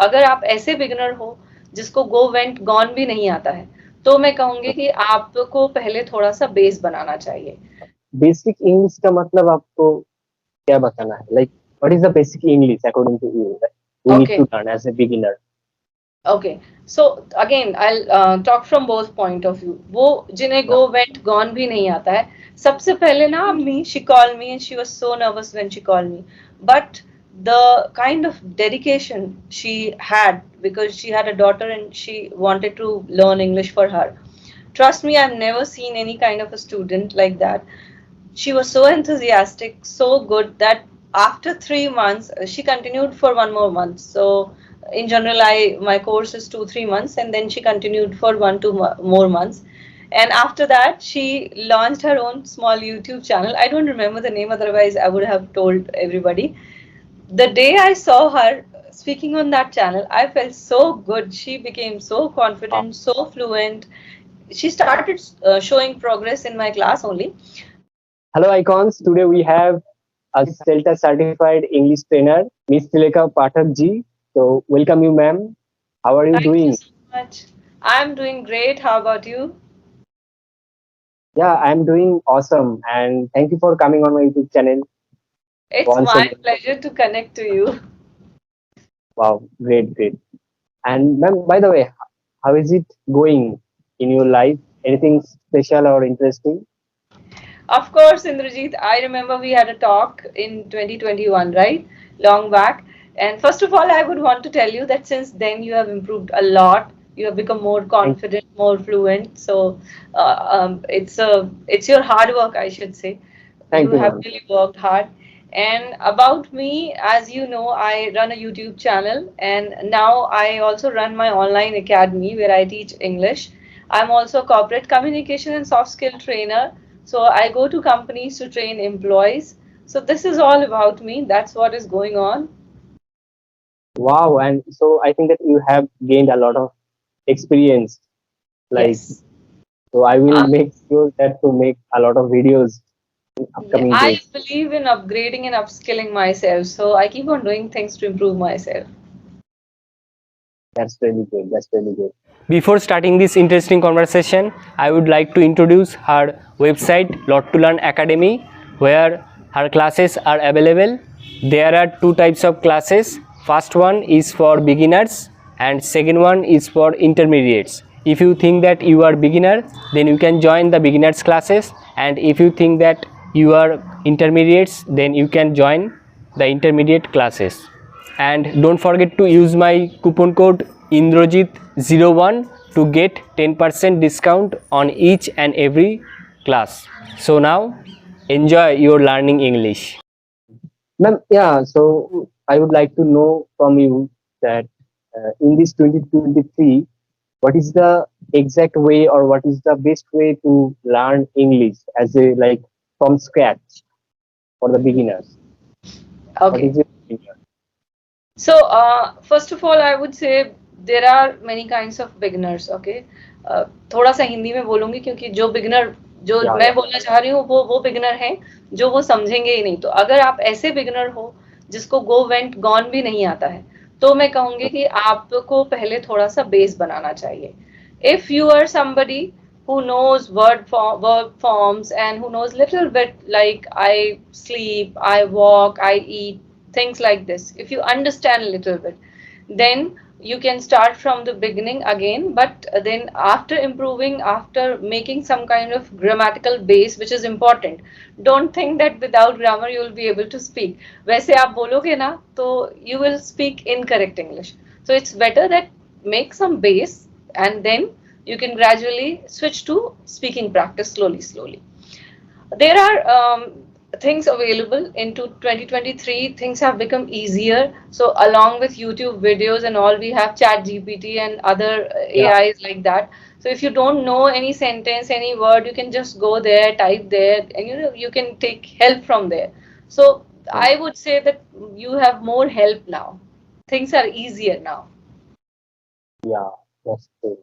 अगर आप ऐसे बिगिनर हो जिसको गो वेंट गॉन भी नहीं आता है, तो मैं कहूंगी कि आपको पहले थोड़ा सा बेस बनाना चाहिए। बेसिक इंग्लिश का मतलब आपको क्या बताना है? Like what is the basic English according to you that we need okay, to learn as a beginner? Okay, so again I talk from both point of view. वो जिन्हें go went gone भी नहीं आता है, सबसे पहले ना me she call me and she was so nervous when she call me, but the kind of dedication she had, because she had a daughter and she wanted to learn English for her. Trust me, I've never seen any kind of a student like that. She was so enthusiastic, so good that after 3 months, she continued for one more month. So in general, I my course is 2 3 months, and then she continued for more months. And after that, she launched her own small YouTube channel. I don't remember the name, otherwise I would have told everybody. The day I saw her speaking on that channel, I felt so good. She became so confident, so fluent. She started showing progress in my class only. Hello icons, today we have a CELTA certified English trainer, Miss Trilekha Pathak ji. So welcome you ma'am. How are you Thank you doing? so much. I'm doing great. How about you? Yeah, I'm doing awesome and thank you for coming on my YouTube channel It's once my again. pleasure to connect to you. Wow, great, great. And ma'am, by the way, how is it going in your life? Anything special or interesting? Of course, Indrajit, I remember we had a talk in 2021, right? Long back. And first of all, I would want to tell you that since then you have improved a lot. You have become more Thank, confident, more fluent. So it's your hard work, I should say. You thank you have ma'am. really worked hard. And about me, as you know, I run a YouTube channel, and now I also run my online academy where I teach English. I'm also a corporate communication and soft skill trainer, so I go to companies to train employees. So this is all about me. That's what is going on. Wow, and so I think that you have gained a lot of experience. Like, Yes. so I will Uh, make sure that to make a lot of videos in yeah, upcoming I days. believe in upgrading and upskilling myself. So I keep on doing things to improve myself. That's really good. That's really good. Before starting this interesting conversation, I would like to introduce her website Lot to Learn Academy, where her classes are available. There are two types of classes. First one is for beginners and second one is for intermediates. If you think that you are beginner, then you can join the beginners classes, and if you think that you are intermediates, then you can join the intermediate classes. And don't forget to use my coupon code INDROJIT01 to get 10% discount on each and every class. So now enjoy your learning English. Ma'am, yeah, so I would like to know from you that in this 2023, what is the exact way or what is the best way to learn English as a like from scratch for the beginners? What Okay. is your opinion? So, first of all, I would say there are many kinds of beginners. Okay, थोड़ा सा हिंदी में बोलूंगी क्योंकि जो beginner जो Yeah, मैं yeah. बोलना चाह रही हूँ वो बिगिनर हैं जो वो समझेंगे ही नहीं। तो अगर आप ऐसे बिगिनर हो जिसको गो वेंट गॉन भी नहीं आता है, तो मैं कहूंगी कि आपको पहले थोड़ा सा बेस बनाना चाहिए। If you are somebody who knows verb forms and who knows little bit like I sleep, I walk, I eat, things like this, if you understand a little bit, then you can start from the beginning again. But then after improving, after making some kind of grammatical base, which is important, don't think that without grammar you will be able to speak. वैसे आप बोलोगे ना तो you will speak incorrect English. So it's better that make some base, and then you can gradually switch to speaking practice slowly. There are things available into 2023. Things have become easier. So along with YouTube videos and all, we have Chat GPT and other Yeah. AIs like that. So if you don't know any sentence, any word, you can just go there, type there, and you can take help from there. So I would say that you have more help now. Things are easier now. Yeah, that's true.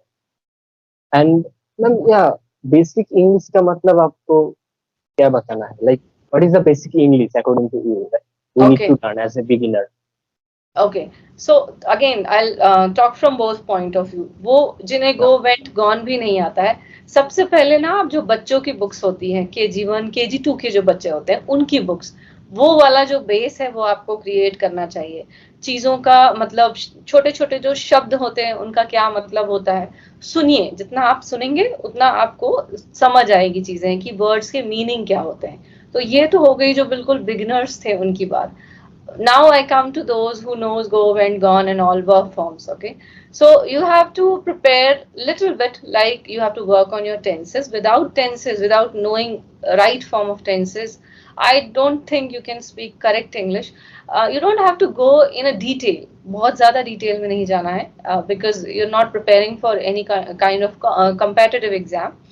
And ma'am, yeah, basic English का मतलब आपको क्या बताना है? Like, what is the basic English according to you that we need Okay. to learn as a beginner? Okay, so again I'll talk from both point of view. वो जिन्हें Yeah. go went gone भी नहीं आता है, सबसे पहले ना आप जो बच्चों की बुक्स होती हैं, KG1 KG2 के जो बच्चे होते हैं उनकी बुक्स, वो वाला जो बेस है वो आपको क्रिएट करना चाहिए। चीजों का मतलब, छोटे छोटे जो शब्द होते हैं उनका क्या मतलब होता है, सुनिए, जितना आप सुनेंगे उतना आपको समझ आएगी चीजें कि वर्ड्स के मीनिंग क्या होते हैं। तो ये तो हो गई जो बिल्कुल बिगिनर्स थे उनकी बात। Now I come to those who knows go went gone and all verb forms. Okay, so you have to prepare little bit, like you have to work on your tenses. Without tenses, without knowing right form of tenses, I don't think you can speak correct English. You don't have to go in a detail, बहुत ज़्यादा detail में नहीं जाना है, because you're not preparing for any kind of competitive exam.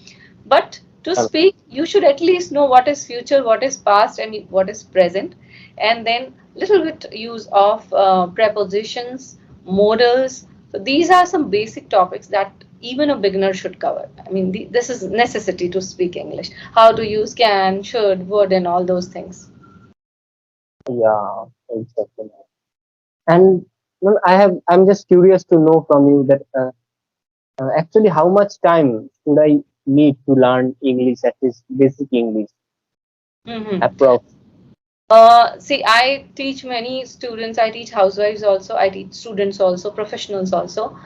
But to speak, you should at least know what is future, what is past, and what is present, and then little bit use of prepositions, modals. So these are some basic topics that even a beginner should cover. I mean, this is necessity to speak English. How to use can, should, would, and all those things. Yeah, exactly. And well, I'm just curious to know from you that actually how much time should I need to learn English, at least basic English, Mm-hmm. approx? See, I teach many students. I teach housewives also. I teach students also, professionals also.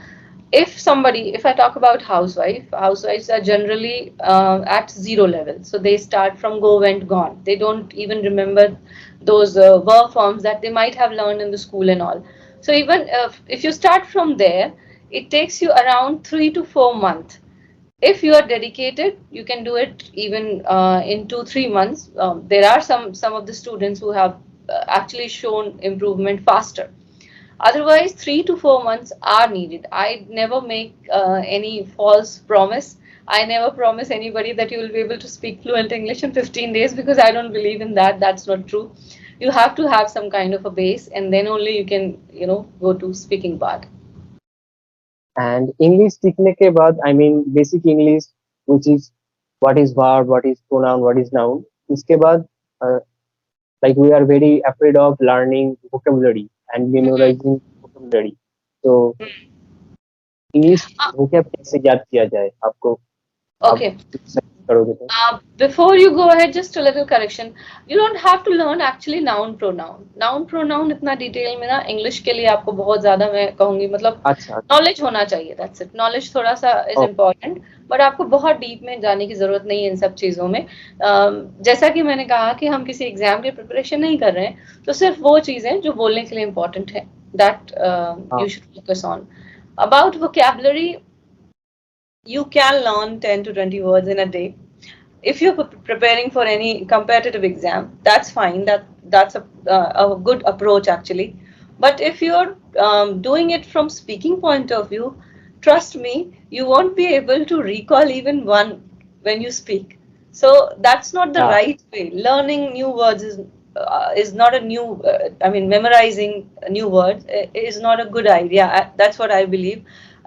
If I talk about housewives are generally at zero level. So they start from go, went, gone. They don't even remember those verb forms that they might have learned in the school and all. So even if you start from there, it takes you around 3 to 4 months. If you are dedicated, you can do it even in 2 3 months. There are some of the students who have actually shown improvement faster. Otherwise, 3 to 4 months are needed. I never make any false promise. I never promise anybody that you will be able to speak fluent English in 15 days, because I don't believe in that. That's not true. You have to have some kind of a base, and then only you can, go to speaking part. And English सीखने के बाद, I mean basic English, which is what is verb, what is pronoun, what is noun. इसके बाद uh, like we are very afraid of learning vocabulary and Mhm. memorizing vocabulary. So English vocab कैसे याद किया जाए आपको, आप Okay. suggest करोगे तो? Before you go ahead, just a little correction. You don't have to learn actually noun pronoun. Noun pronoun इतना detail में ना इंग्लिश के लिए आपको बहुत ज्यादा, मैं कहूंगी, मतलब अच्छा, नॉलेज होना चाहिए, दैट्स इट। नॉलेज थोड़ा सा इज ओके, इम्पोर्टेंट, बट आपको बहुत डीप में जाने की जरूरत नहीं है इन सब चीजों में। जैसा कि मैंने कहा कि हम किसी एग्जाम की प्रिपरेशन नहीं कर रहे हैं, तो सिर्फ वो चीजें जो बोलने के लिए इम्पोर्टेंट है, दैट हाँ, you should focus on. About vocabulary, you can learn 10 to 20 words in a day. If you're preparing for any competitive exam, that's fine. That's a good approach actually. But if you're doing it from speaking point of view, trust me, you won't be able to recall even one when you speak. So that's not the yeah, right way. Learning new words is not a new. I mean, memorizing new words is not a good idea. That's what I believe,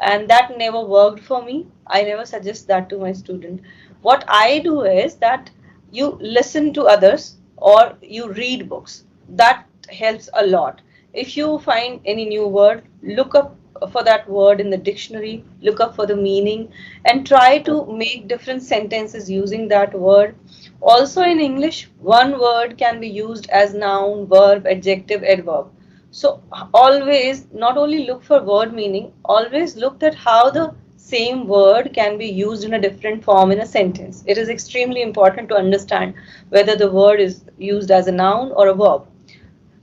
and that never worked for me. I never suggest that to my student. What I do is that you listen to others or you read books. That helps a lot. If you find any new word, look up for that word in the dictionary, look up for the meaning, and try to make different sentences using that word. Also, in English, one word can be used as noun, verb, adjective, adverb. So always not only look for word meaning, always look at how the same word can be used in a different form in a sentence. It is extremely important to understand whether the word is used as a noun or a verb.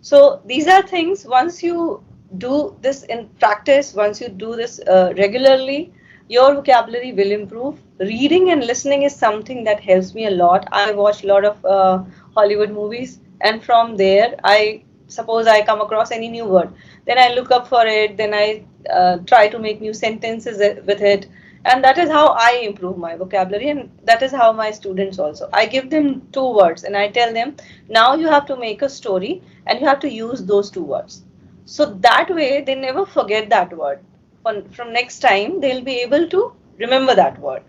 So these are things, once you do this in practice, once you do this regularly, your vocabulary will improve. Reading and listening is something that helps me a lot. I watch a lot of Hollywood movies, and from there, I suppose I come across any new word, then I look up for it, then I try to make new sentences with it, and that is how I improve my vocabulary, and that is how my students also. I give them two words and I tell them, now you have to make a story and you have to use those two words. So that way they never forget that word. From next time they'll be able to remember that word.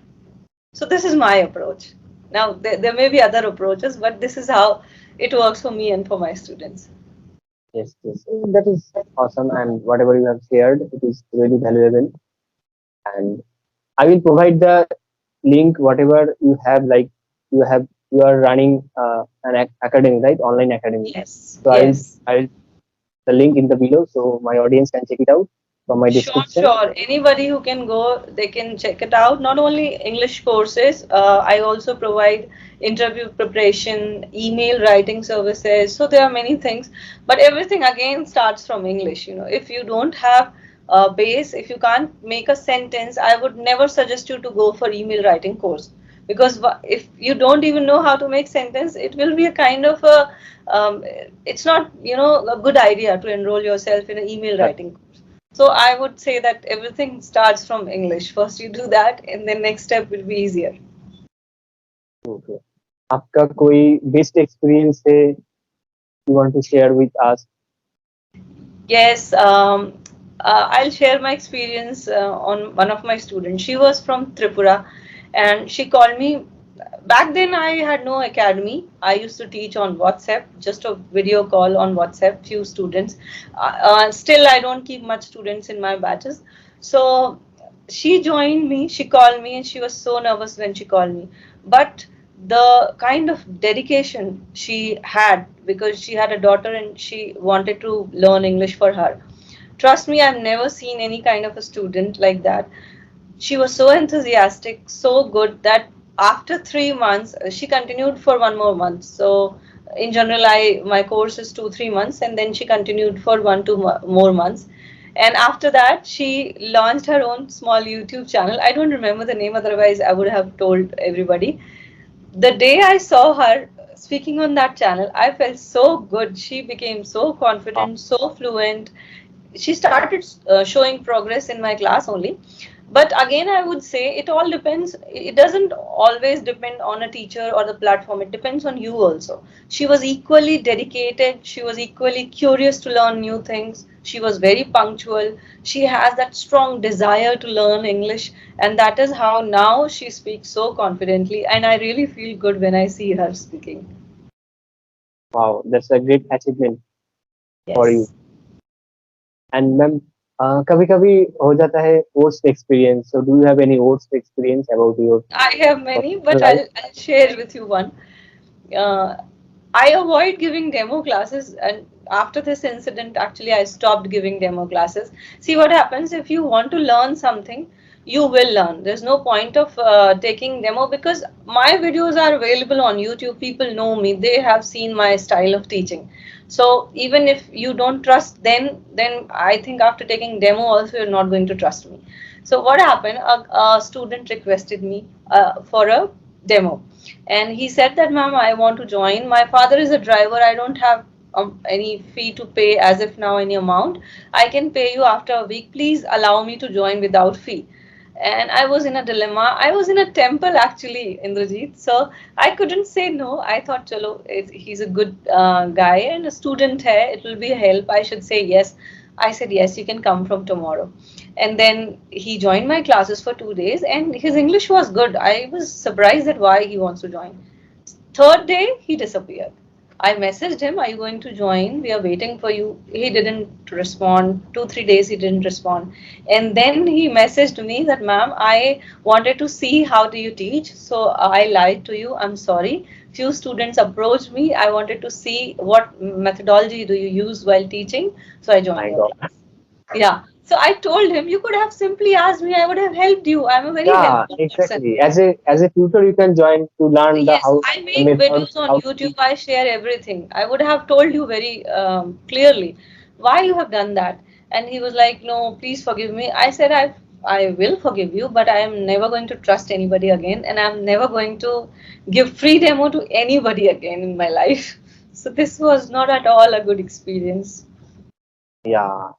So this is my approach. Now there may be other approaches, but this is how it works for me and for my students. Yes, yes. That is awesome, and whatever you have shared, it is really valuable. And I will provide the link, whatever you have, like you are running an academy, right? Online academy. Yes, So yes. I will the link in the below, so my audience can check it out from my Sure, description. sure. Anybody who can go, they can check it out. Not only English courses, I also provide interview preparation, email writing services. So there are many things, but everything again starts from English. If you don't have a base, if you can't make a sentence, I would never suggest you to go for email writing course, because if you don't even know how to make sentence, it will be a kind of a it's not a good idea to enroll yourself in an email writing course. So I would say that everything starts from English. First you do that, and then next step will be easier. Okay. आपका कोई best experience है you want to share with us? Yes, I'll share my experience on one of my students. She was from Tripura, and she called me. Back then, I had no academy. I used to teach on WhatsApp, just a video call on WhatsApp, few students. Still, I don't keep much students in my batches. So she joined me. She called me, and she was so nervous when she called me. But the kind of dedication she had, because she had a daughter and she wanted to learn English for her. Trust me, I've never seen any kind of a student like that. She was so enthusiastic, so good that after 3 months, she continued for one more month. So in general, I my course is 2 3 months, and then she continued for 1 2 more months. And after that, she launched her own small YouTube channel. I don't remember the name, otherwise I would have told everybody. The day I saw her speaking on that channel, I felt so good. She became so Wow. confident, so fluent. She started showing progress in my class only. But again, I would say it all depends. It doesn't always depend on a teacher or the platform. It depends on you also. She was equally dedicated. She was equally curious to learn new things. She was very punctual. She has that strong desire to learn English, and that is how now she speaks so confidently. And I really feel good when I see her speaking. Wow, that's a great achievement for you. Yes. And ma'am कभी कभी हो जाता है worst experience. So do you have any worst experience about your I have many, but life? I'll share with you one. Uh, I avoid giving demo classes, and after this incident, actually, I stopped giving demo classes. See what happens if you want to learn something, you will learn. There's no point of taking demo, because my videos are available on YouTube. People know me; they have seen my style of teaching. So even if you don't trust, then I think after taking demo, also you're not going to trust me. So what happened? A student requested me for a demo, and he said that, ma'am, I want to join. My father is a driver. I don't have any fee to pay as if now, any amount. I can pay you after a week. Please allow me to join without fee. And I was in a dilemma. I was in a temple actually, Indrajit. So I couldn't say no. I thought, chalo, he's a good guy and a student hai. It will be a help. I should say yes. I said, yes, you can come from tomorrow. And then he joined my classes for 2 days, and his English was good. I was surprised at why he wants to join. Third day, he disappeared. I messaged him, are you going to join? We are waiting for you. He didn't respond. 2 3 days he didn't respond. And then he messaged me that, ma'am, I wanted to see how do you teach. So I lied to you. I'm sorry. Few students approached me. I wanted to see what methodology do you use while teaching. So I joined My your God. class. Yeah. So I told him, you could have simply asked me. I would have helped you. I'm a very Yeah, helpful person. exactly. As a tutor, you can join to learn the Yes, how I the make methods videos on how to YouTube. teach. I share everything. I would have told you very clearly why you have done that. And he was like, no, please forgive me. I said, I will forgive you, but I am never going to trust anybody again. And I'm never going to give free demo to anybody again in my life. So this was not at all a good experience. Yeah,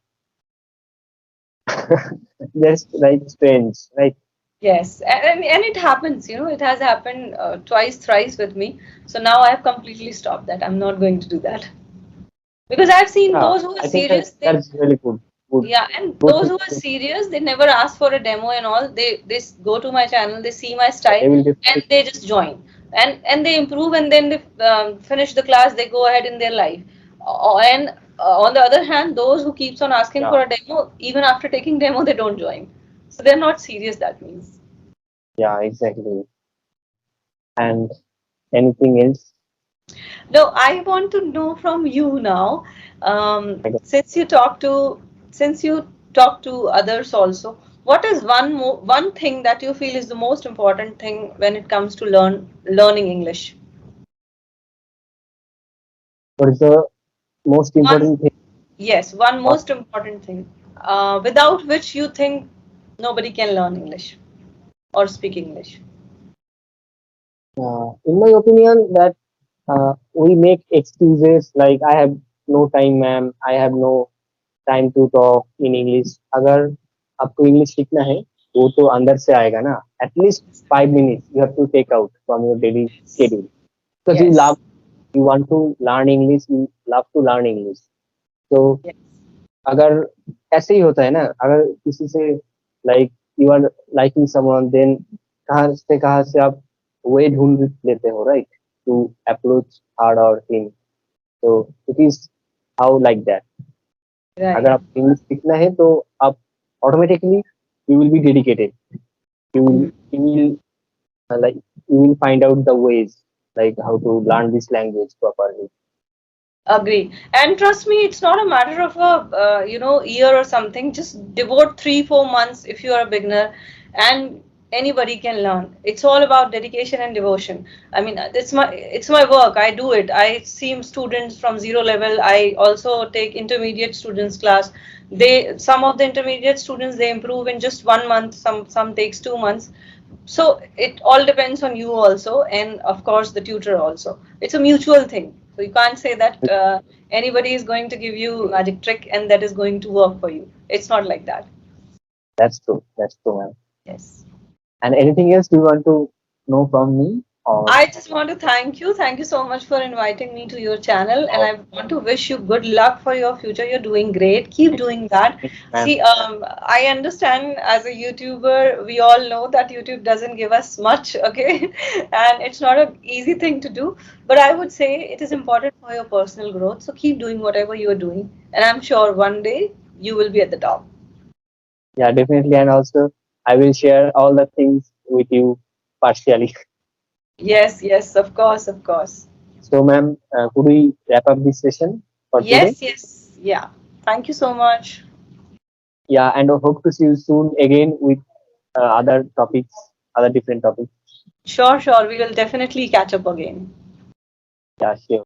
that's like strange. Like Yes, and it happens, it has happened twice, thrice with me. So now I have completely stopped that. I'm not going to do that. Because I've seen yeah, those who are I think that serious, that's really good. Good, yeah, and good those to who are serious, they never ask for a demo and all. They go to my channel, they see my style, they will and definitely. they just join, and they improve, and then they finish the class. They go ahead in their life. And on the other hand, those who keeps on asking Yeah, for a demo, even after taking demo, they don't join. So they're not serious, that means. yeah, exactly. And anything else? No, I want to know from you now, I got- since you talk to others also, what is one thing that you feel is the most important thing when it comes to learning English? What is the most One, important thing? yes, one most important thing, without which you think nobody can learn English or speak English. In my opinion, that we make excuses like I have no time, ma'am. I have no time to talk in English. अगर आपको English सीखना है वो तो अंदर से आएगा ना. At least 5 minutes you have to take out from your daily Yes. schedule because Yes. you want to learn English, you love to learn English. So Yes. अगर ऐसे ही होता है ना, अगर किसी से like you are liking someone then कहाँ से आप वे ढूंढ लेते हो, राइट, टू अप्रोच हार्ड और थिंग. तो it is how like that. अगर Right. आप इंग्लिश सीखना है तो आप automatically you will be dedicated. You will Mhm. you will like you will find out the ways like how to learn this language properly. Agree. And trust me, it's not a matter of a year or something. Just devote 3 4 months if you are a beginner, and anybody can learn. It's all about dedication and devotion. I mean, it's my work. I do it. I see students from zero level. I also take intermediate students class. Some of the intermediate students, they improve in just 1 month. Some takes 2 months. So it all depends on you also, and of course the tutor also. It's a mutual thing. So you can't say that anybody is going to give you magic trick and that is going to work for you. It's not like that. That's true, man. Yes. And anything else you want to know from me or, I just want to thank you. Thank you so much for inviting me to your channel, and or I want to wish you good luck for your future. You're doing great. Keep doing that. man? See, I understand as a YouTuber, we all know that YouTube doesn't give us much, okay? And it's not an easy thing to do. But I would say it is important for your personal growth. So keep doing whatever you're doing, and I'm sure one day you will be at the top. Yeah, definitely. And also I will share all the things with you partially. Yes, yes, of course, of course. So, ma'am, could we wrap up this session for today? Yes, yes, yeah. Thank you so much. Yeah, and I hope to see you soon again with other topics, other different topics. Sure, sure. We will definitely catch up again. Yeah, sure.